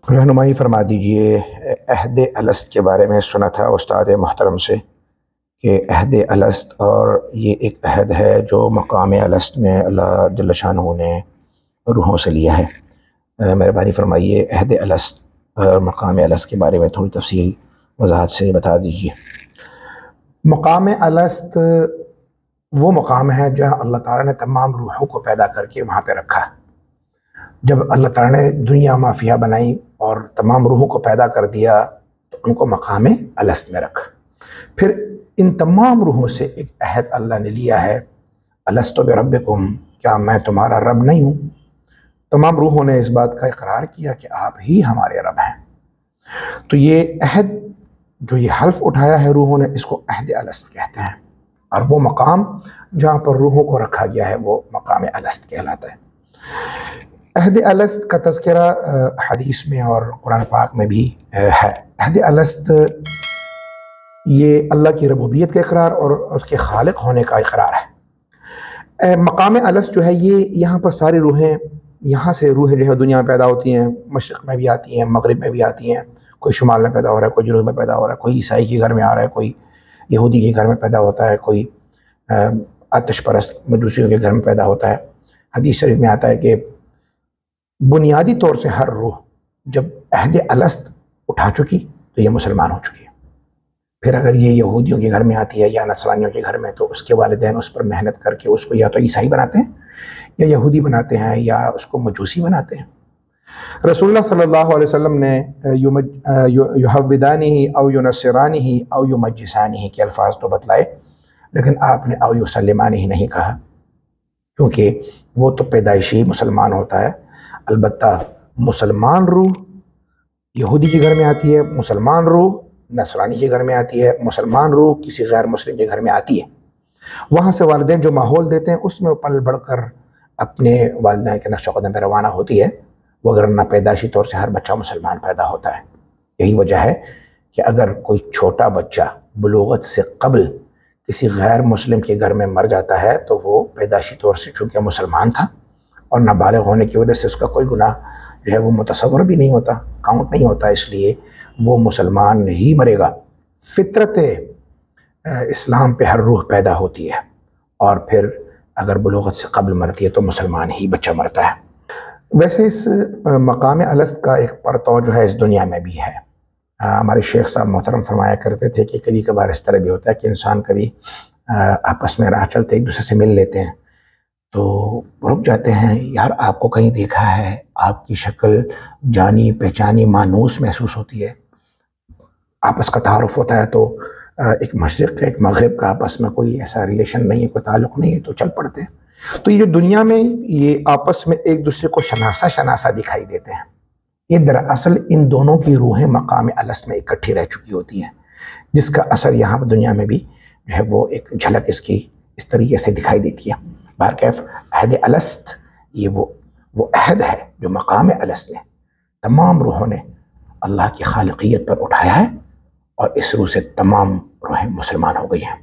رہنمائی فرما دیجئے، عہد الست کے بارے میں سنا تھا استاد محترم سے کہ عہد الست، اور یہ ایک عہد ہے جو مقام الست میں اللہ جل شانہ نے روحوں سے لیا ہے۔ مہربانی فرمائیے عہد الست اور مقام الست کے بارے میں تھوڑی تفصیل وضاحت سے بتا دیجئے۔ مقام الست وہ مقام ہے جہاں اللہ تعالیٰ نے تمام روحوں کو پیدا کر کے وہاں پہ رکھا۔ جب اللہ تعالیٰ نے دنیا مافیہ بنائی اور تمام روحوں کو پیدا کر دیا تو ان کو مقام الست میں رکھا۔ پھر ان تمام روحوں سے ایک عہد اللہ نے لیا ہے، الستُ بربکم، کیا میں تمہارا رب نہیں ہوں؟ تمام روحوں نے اس بات کا اقرار کیا کہ آپ ہی ہمارے رب ہیں۔ تو یہ عہد جو یہ حلف اٹھایا ہے روحوں نے، اس کو عہد الست کہتے ہیں، اور وہ مقام جہاں پر روحوں کو رکھا گیا ہے وہ مقام الست کہلاتا ہے۔ عہد الست کا تذکرہ حدیث میں اور قرآن پاک میں بھی ہے۔ عہد الست یہ اللہ کی ربوبیت کا اقرار اور اس کے خالق ہونے کا اقرار ہے۔ مقام الست جو ہے یہ یہاں پر ساری روحیں، یہاں سے روحیں جو ہے دنیا میں پیدا ہوتی ہیں، مشرق میں بھی آتی ہیں، مغرب میں بھی آتی ہیں، کوئی شمال میں پیدا ہو رہا ہے، کوئی جنوب میں پیدا ہو رہا ہے، کوئی عیسائی کے گھر میں آ رہا ہے، کوئی یہودی کے گھر میں پیدا ہوتا ہے، کوئی آتش پرست مجوسیوں کے گھر میں پیدا ہوتا ہے۔ حدیث شریف میں آتا ہے کہ بنیادی طور سے ہر روح جب عہد الست اٹھا چکی تو یہ مسلمان ہو چکی ہے۔ پھر اگر یہ یہودیوں کے گھر میں آتی ہے یا نصرانیوں کے گھر میں تو اس کے والدین اس پر محنت کر کے اس کو یا تو عیسائی بناتے ہیں یا یہودی بناتے ہیں یا اس کو مجوسی بناتے ہیں۔ رسول اللہ صلی اللہ علیہ وسلم نے یحودانہ او ینصرانہ او یمجسانہ کے الفاظ تو بتلائے، لیکن آپ نے او یسلمانہ نہیں کہا، کیونکہ وہ تو پیدائشی مسلمان ہوتا ہے۔ البتہ مسلمان روح یہودی کے گھر میں آتی ہے، مسلمان روح نصرانی کے گھر میں آتی ہے، مسلمان روح کسی غیر مسلم کے گھر میں آتی ہے۔ وہاں سے والدین جو ماحول دیتے ہیں اس میں پل بڑھ کر اپنے والدین کے نقش و قدم پہ روانہ ہوتی ہے، وگرنہ پیدائشی طور سے ہر بچہ مسلمان پیدا ہوتا ہے۔ یہی وجہ ہے کہ اگر کوئی چھوٹا بچہ بلوغت سے قبل کسی غیر مسلم کے گھر میں مر جاتا ہے تو وہ پیدائشی طور سے چونکہ مسلمان تھا اور نابالغ ہونے کی وجہ سے اس کا کوئی گناہ جو ہے وہ متصور بھی نہیں ہوتا، کاؤنٹ نہیں ہوتا، اس لیے وہ مسلمان ہی مرے گا۔ فطرت اسلام پہ ہر روح پیدا ہوتی ہے، اور پھر اگر بلوغت سے قبل مرتی ہے تو مسلمان ہی بچہ مرتا ہے۔ ویسے اس مقام الست کا ایک پرتو جو ہے اس دنیا میں بھی ہے۔ ہمارے شیخ صاحب محترم فرمایا کرتے تھے کہ کبھی کبھار اس طرح بھی ہوتا ہے کہ انسان کبھی آپس میں راہ چلتے ایک دوسرے سے مل لیتے ہیں تو رک جاتے ہیں، یار آپ کو کہیں دیکھا ہے، آپ کی شکل جانی پہچانی مانوس محسوس ہوتی ہے۔ آپس کا تعارف ہوتا ہے تو ایک مشرق کا ایک مغرب کا آپس میں کوئی ایسا ریلیشن نہیں ہے، کوئی تعلق نہیں ہے تو چل پڑتے ہیں۔ تو یہ جو دنیا میں یہ آپس میں ایک دوسرے کو شناسا دکھائی دیتے ہیں، یہ دراصل ان دونوں کی روحیں مقام الست میں اکٹھی رہ چکی ہوتی ہیں، جس کا اثر یہاں دنیا میں بھی جو ہے وہ ایک جھلک اس کی اس طریقے سے دکھائی دیتی ہے۔ بہرکیف عہد الست یہ وہ عہد ہے جو مقام الست میں تمام روحوں نے اللہ کی خالقیت پر اٹھایا ہے، اور اس روح سے تمام روحیں مسلمان ہو گئی ہیں۔